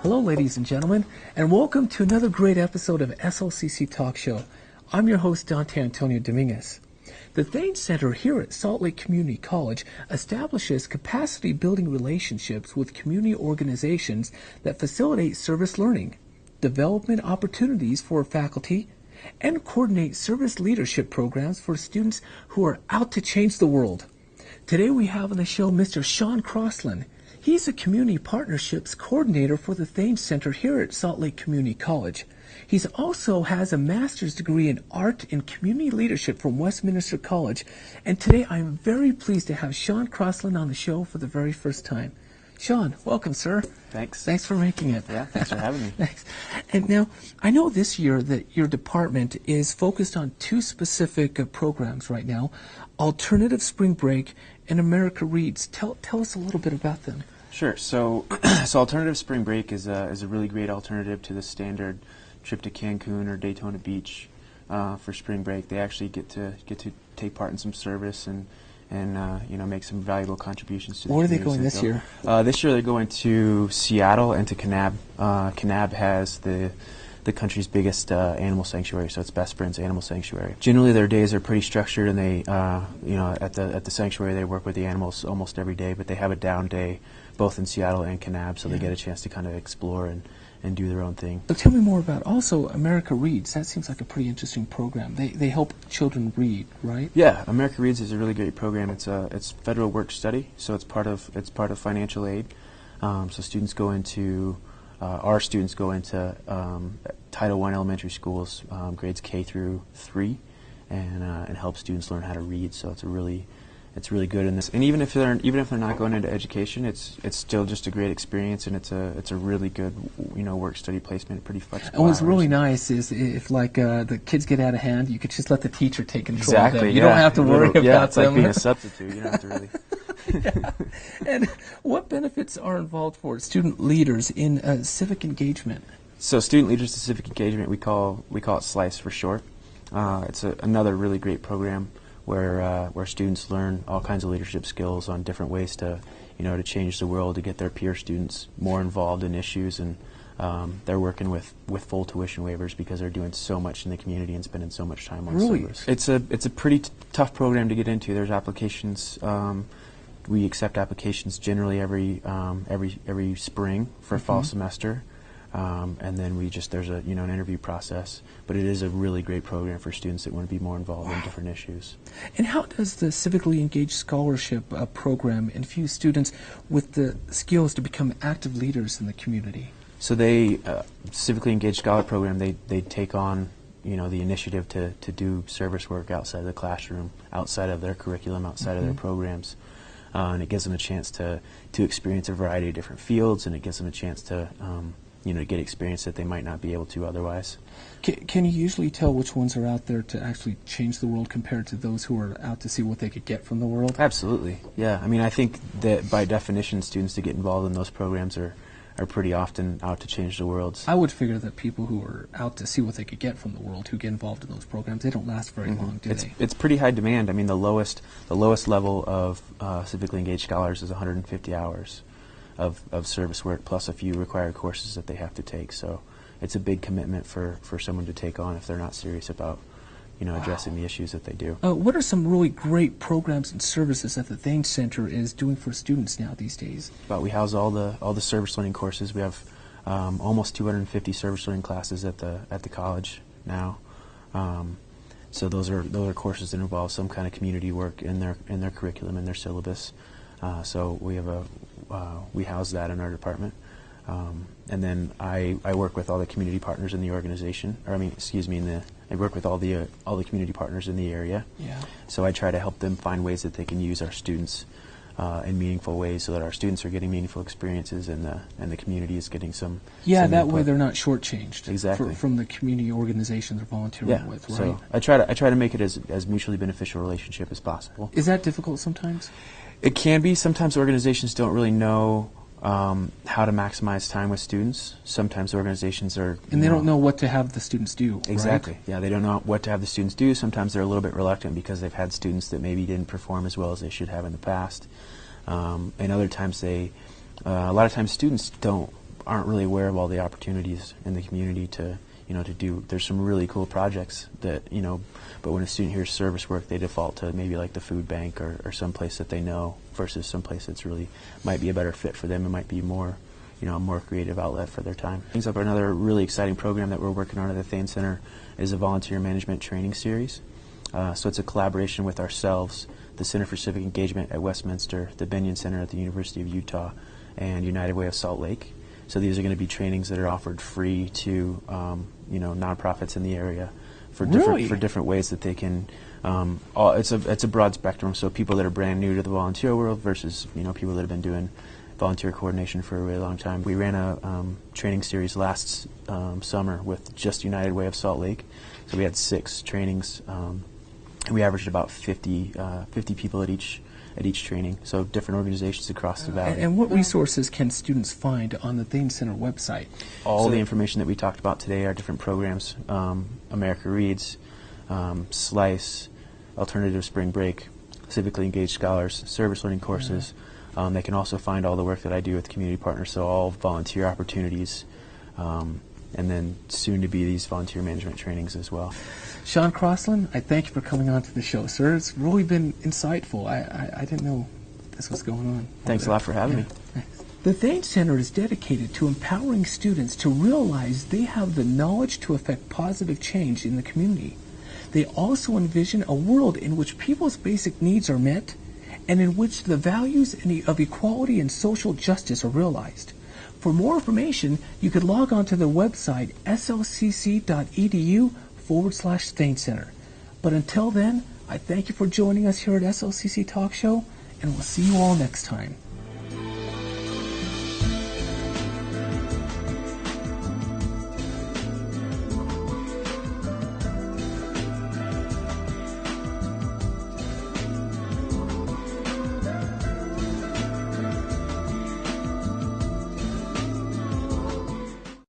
Hello, ladies and gentlemen, and welcome to another great episode of SLCC Talk Show. I'm your host, Dante Antonio Dominguez. The Thanes Center here at Salt Lake Community College establishes capacity-building relationships with community organizations that facilitate service learning, development opportunities for faculty, and coordinate service leadership programs for students who are out to change the world. Today we have on the show Mr. Sean Crossland. He's a Community Partnerships Coordinator for the Thanes Center here at Salt Lake Community College. He also has a master's degree in Art and Community Leadership from Westminster College. And today I am very pleased to have Sean Crossland on the show for the very first time. Sean, welcome, sir. Thanks. Thanks for making it. Yeah, thanks for having me. Thanks. And now, I know this year that your department is focused on two specific programs right now, Alternative Spring Break and America Reads. Tell us a little bit about them. Sure. So Alternative Spring Break is a really great alternative to the standard trip to Cancun or Daytona Beach for spring break. They actually get to take part in some service and make some valuable contributions to the community. Where are they going this year? This year they're going to Seattle and to Kanab. Kanab has the country's biggest animal sanctuary, so it's Best Friends Animal Sanctuary. Generally, their days are pretty structured, and they, at the sanctuary, they work with the animals almost every day. But they have a down day, both in Seattle and Kanab, so they get a chance to kind of explore and do their own thing. So tell me more about also America Reads. That seems like a pretty interesting program. They help children read, right? Yeah, America Reads is a really great program. It's federal work study, so it's part of financial aid. So students go into our students go into Title I elementary schools, grades K through 3, and help students learn how to read. So it's really good in this. And even if they're not going into education, it's still just a great experience, and it's a really good work study placement, pretty flexible. And what's really nice is if the kids get out of hand, you could just let the teacher take control of them. Exactly. You don't have to worry about it's them. like being a substitute. You don't have to really. Yeah. And what benefits are involved for student leaders in civic engagement? So student leaders to civic engagement, we call it SLICE for short. It's another really great program where students learn all kinds of leadership skills on different ways to change the world, to get their peer students more involved in issues, and they're working with full tuition waivers because they're doing so much in the community and spending so much time on service. It's a pretty tough program to get into. There's applications. We accept applications generally every spring for fall semester, and then there's an interview process. But it is a really great program for students that want to be more involved in different issues. And how does the Civically Engaged Scholarship program infuse students with the skills to become active leaders in the community? So they Civically Engaged Scholar program, they take on the initiative to do service work outside of the classroom, outside of their curriculum, outside of their programs. And it gives them a chance to experience a variety of different fields, and it gives them a chance to get experience that they might not be able to otherwise. Can you usually tell which ones are out there to actually change the world compared to those who are out to see what they could get from the world? Absolutely, yeah. I mean, I think that by definition, students that get involved in those programs are pretty often out to change the world. I would figure that people who are out to see what they could get from the world, who get involved in those programs, they don't last very long, do they? It's pretty high demand. I mean, the lowest level of civically engaged scholars is 150 hours of service work plus a few required courses that they have to take. So it's a big commitment for someone to take on if they're not serious about addressing the issues that they do. What are some really great programs and services that the Thanes Center is doing for students now these days? But we house all the service learning courses. We have almost 250 service learning classes at the college now. So those are courses that involve some kind of community work in their curriculum and their syllabus. So we house that in our department. And then I work with all the community partners in the organization, I work with all the community partners in the area. Yeah. So I try to help them find ways that they can use our students in meaningful ways, so that our students are getting meaningful experiences, and the community is getting some. Yeah, some that input. way they're not shortchanged. Exactly. From the community organizations they're volunteering with, right? So I try to make it as mutually beneficial relationship as possible. Is that difficult sometimes? It can be. Sometimes organizations don't really know how to maximize time with students. Sometimes organizations are... And they don't know what to have the students do, Exactly. Right? Yeah, they don't know what to have the students do. Sometimes they're a little bit reluctant because they've had students that maybe didn't perform as well as they should have in the past. And other times a lot of times students don't aren't really aware of all the opportunities in the community to to do. There's some really cool projects that but when a student hears service work, they default to maybe like the food bank or some place that they know versus some place that's really might be a better fit for them. It might be more a more creative outlet for their time. Things up another really exciting program that we're working on at the Thane Center is a volunteer management training series. So it's a collaboration with ourselves, the Center for Civic Engagement at Westminster, the Benyon Center at the University of Utah, and United Way of Salt Lake. So these are going to be trainings that are offered free to nonprofits in the area for different ways that they can. It's a broad spectrum. So people that are brand new to the volunteer world versus people that have been doing volunteer coordination for a really long time. We ran a training series last summer with just United Way of Salt Lake. So we had 6 trainings. We averaged about 50 people at each training, so different organizations across the valley. And what resources can students find on the Thane Center website? All the information that we talked about today, our different programs, America Reads, SLICE, Alternative Spring Break, Civically Engaged Scholars, Service Learning courses. They can also find all the work that I do with community partners, so all volunteer opportunities, and then soon to be these volunteer management trainings as well. Sean Crossland, I thank you for coming on to the show, sir. It's really been insightful. I didn't know this was going on. Thanks a lot for having me. Thanks. The Thane Center is dedicated to empowering students to realize they have the knowledge to affect positive change in the community. They also envision a world in which people's basic needs are met and in which the values of equality and social justice are realized. For more information, you could log on to the website slcc.edu/Thane Center. But until then, I thank you for joining us here at SLCC Talk Show, and we'll see you all next time.